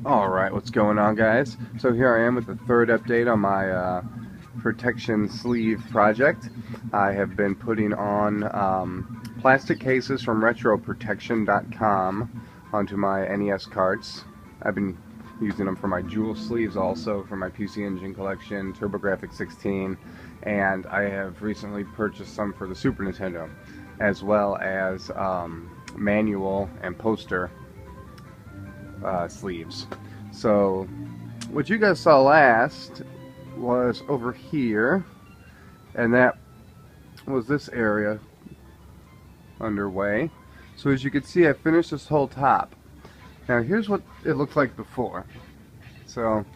Alright, what's going on, guys? So here I am with the third update on my protection sleeve project. I have been putting on plastic cases from retroprotection.com onto my NES carts. I've been using them for my jewel sleeves also for my PC Engine collection, TurboGrafx 16, and I have recently purchased some for the Super Nintendo, as well as manual and poster sleeves. So what you guys saw last was over here, and that was this area underway. So as you can see, I finished this whole top. Now here's what it looked like before. So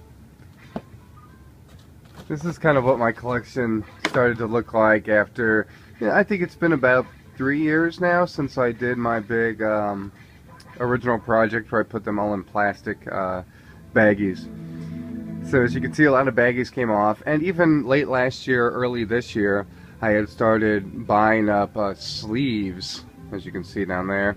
this is kind of what my collection started to look like after, I think it's been about 3 years now since I did my big original project where I put them all in plastic baggies. So as you can see, a lot of baggies came off, and even late last year, early this year, I had started buying up sleeves, as you can see down there,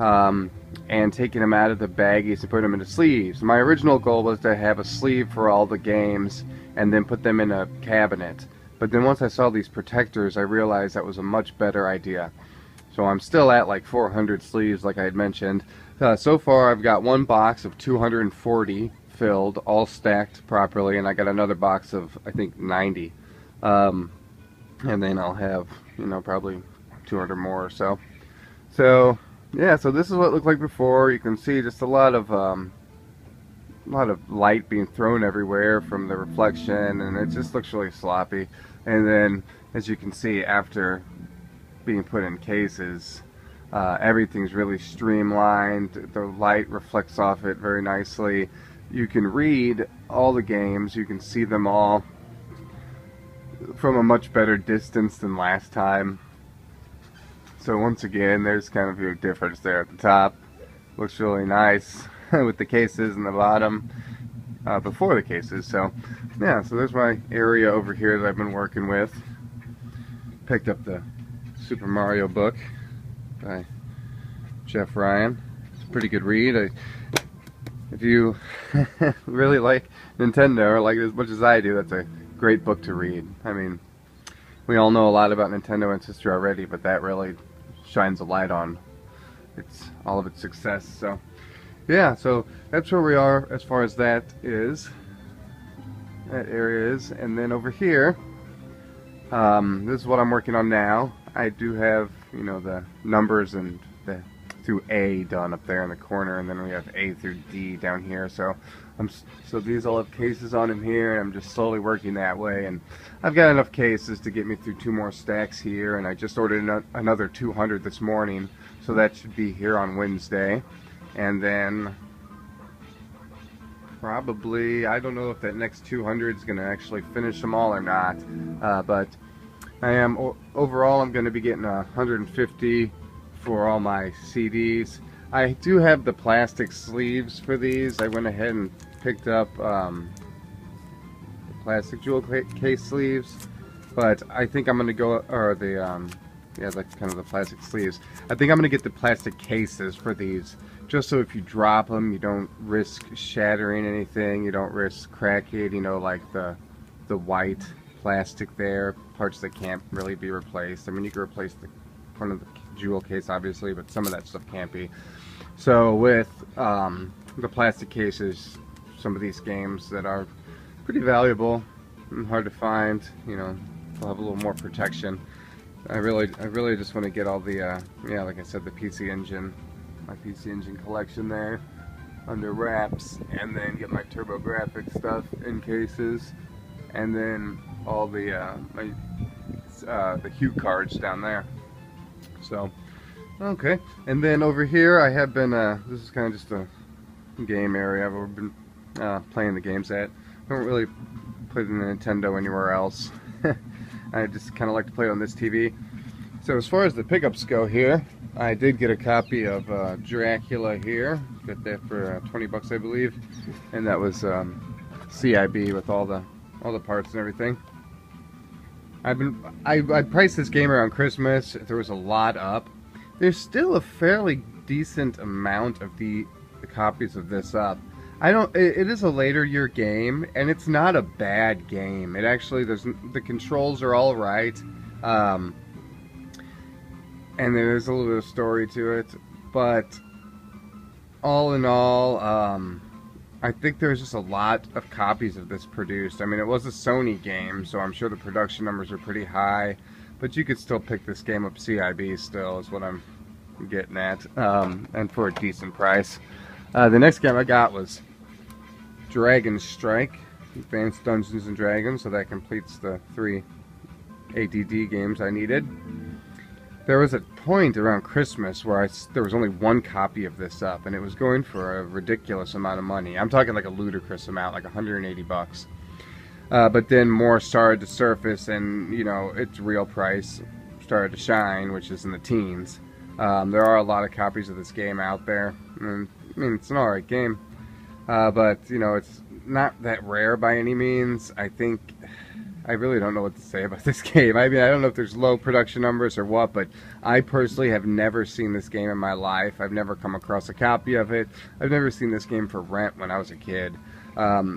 and taking them out of the baggies and putting them into sleeves. My original goal was to have a sleeve for all the games and then put them in a cabinet. But then once I saw these protectors, I realized that was a much better idea. So I'm still at like 400 sleeves, like I had mentioned. So far I've got one box of 240 filled, all stacked properly, and I got another box of, I think, 90. And then I'll have, probably 200 more or so. So, yeah, so this is what it looked like before. You can see just a lot of light being thrown everywhere from the reflection, and it just looks really sloppy. And then, as you can see, after being put in cases, everything's really streamlined. The light reflects off it very nicely. You can read all the games, you can see them all from a much better distance than last time. So once again, there's kind of a difference there at the top. Looks really nice with the cases and the bottom before the cases. So yeah, so there's my area over here that I've been working with. Picked up the Super Mario book by Jeff Ryan. It's a pretty good read. If you really like Nintendo, or like it as much as I do, that's a great book to read. I mean, we all know a lot about Nintendo and its history already, but that really shines a light on all of its success. So yeah, so that's where we are as far as that area is. And then over here, this is what I'm working on now. I do have, the numbers and the through A done up there in the corner, and then we have A through D down here. So these all have cases on them here, and I'm just slowly working that way. And I've got enough cases to get me through 2 more stacks here, and I just ordered another 200 this morning, so that should be here on Wednesday. And then probably, I don't know if that next 200 is going to actually finish them all or not, but I am, overall I'm going to be getting 150 for all my CDs. I do have the plastic sleeves for these. I went ahead and picked up the plastic jewel case sleeves, but I think I'm going to go, or the, yeah, like kind of the plastic sleeves. I think I'm going to get the plastic cases for these, just so if you drop them, you don't risk shattering anything, you don't risk cracking, like the white plastic there, parts that can't really be replaced. I mean, you can replace the front of the jewel case, obviously, but some of that stuff can't be. So with the plastic cases, some of these games that are pretty valuable and hard to find, they'll have a little more protection. I really just want to get all the, yeah, like I said, the PC Engine, my PC Engine collection there under wraps, and then get my TurboGrafx stuff in cases, and then all the the Hue cards down there. So, okay, and then over here I have been, this is kind of just a game area I've been playing the games at. I don't really play the Nintendo anywhere else. I just kind of like to play it on this TV. So as far as the pickups go here, I did get a copy of Dracula here. Got that for 20 bucks, I believe, and that was CIB with all the parts and everything. I priced this game around Christmas. There was a lot up. There's still a fairly decent amount of the copies of this up. I don't. It is a later year game, and it's not a bad game. It actually, the controls are all right, um, and there's a little bit of story to it. But all in all, I think there's just a lot of copies of this produced. I mean, it was a Sony game, so I'm sure the production numbers are pretty high. But you could still pick this game up CIB. Still, is what I'm getting at, and for a decent price. The next game I got was Dragon Strike, Advanced Dungeons and Dragons, so that completes the 3 ADD games I needed. There was a point around Christmas where there was only one copy of this up, and it was going for a ridiculous amount of money. I'm talking like a ludicrous amount, like 180 bucks. But then more started to surface, and you know, its real price started to shine, which is in the teens. There are a lot of copies of this game out there. I mean, it's an alright game. But, you know, it's not that rare by any means. I really don't know what to say about this game. I mean, I don't know if there's low production numbers or what, but I personally have never seen this game in my life. I've never come across a copy of it. I've never seen this game for rent when I was a kid.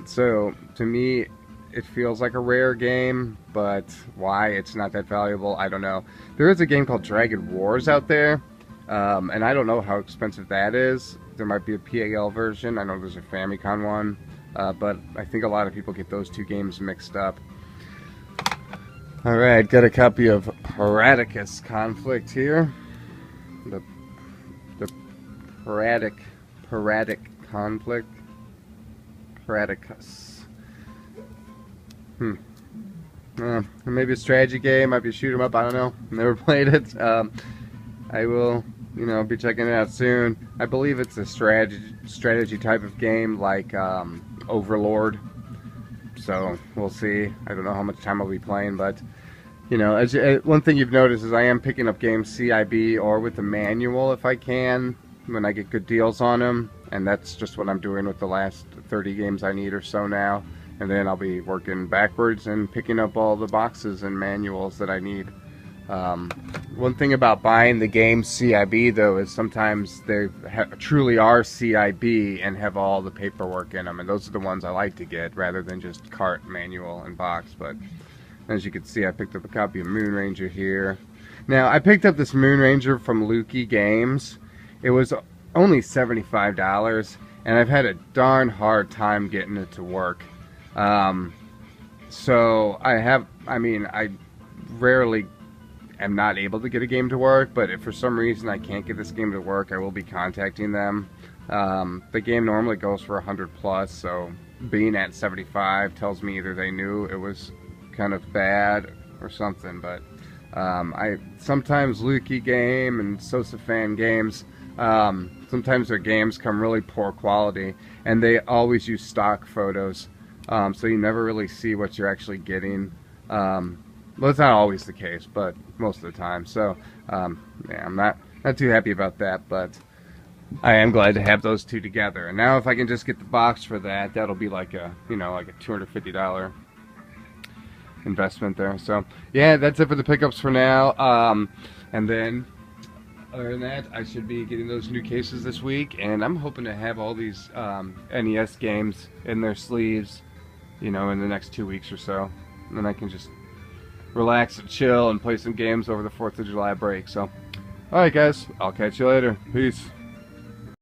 So, to me, it feels like a rare game, but why it's not that valuable, I don't know. There is a game called Dragon Wars out there, and I don't know how expensive that is. There might be a PAL version. I know there's a Famicom one, but I think a lot of people get those two games mixed up. Alright, got a copy of Paradicus Conflict here. The Paradic Conflict. Paradicus. Maybe a strategy game, might be a shoot 'em up, I don't know. Never played it. I will, you know, be checking it out soon. I believe it's a strategy type of game like Overlord. So we'll see. I don't know how much time I'll be playing, but you know, one thing you've noticed is I am picking up games CIB or with the manual if I can, when I get good deals on them, and that's just what I'm doing with the last 30 games I need or so now. And then I'll be working backwards and picking up all the boxes and manuals that I need. One thing about buying the game CIB though is sometimes they truly are CIB and have all the paperwork in them, and those are the ones I like to get rather than just cart, manual, and box. But as you can see, I picked up a copy of Moon Ranger here. Now I picked up this Moon Ranger from Lukey Games. It was only $75, and I've had a darn hard time getting it to work. So I rarely am not able to get a game to work, but if for some reason I can't get this game to work, I will be contacting them. The game normally goes for 100 plus, so being at 75 tells me either they knew it was kind of bad or something. But sometimes Lukey Game and Sosa Fan Games, sometimes their games come really poor quality, and they always use stock photos. So you never really see what you're actually getting. Well, it's not always the case, but most of the time. So, yeah, I'm not too happy about that, but I am glad to have those two together. And now if I can just get the box for that, that'll be like a, you know, like a $250 investment there. So, yeah, that's it for the pickups for now. And then, other than that, I should be getting those new cases this week, and I'm hoping to have all these NES games in their sleeves, you know, in the next 2 weeks or so. And then I can just relax and chill and play some games over the 4th of July break. So, alright guys, I'll catch you later. Peace.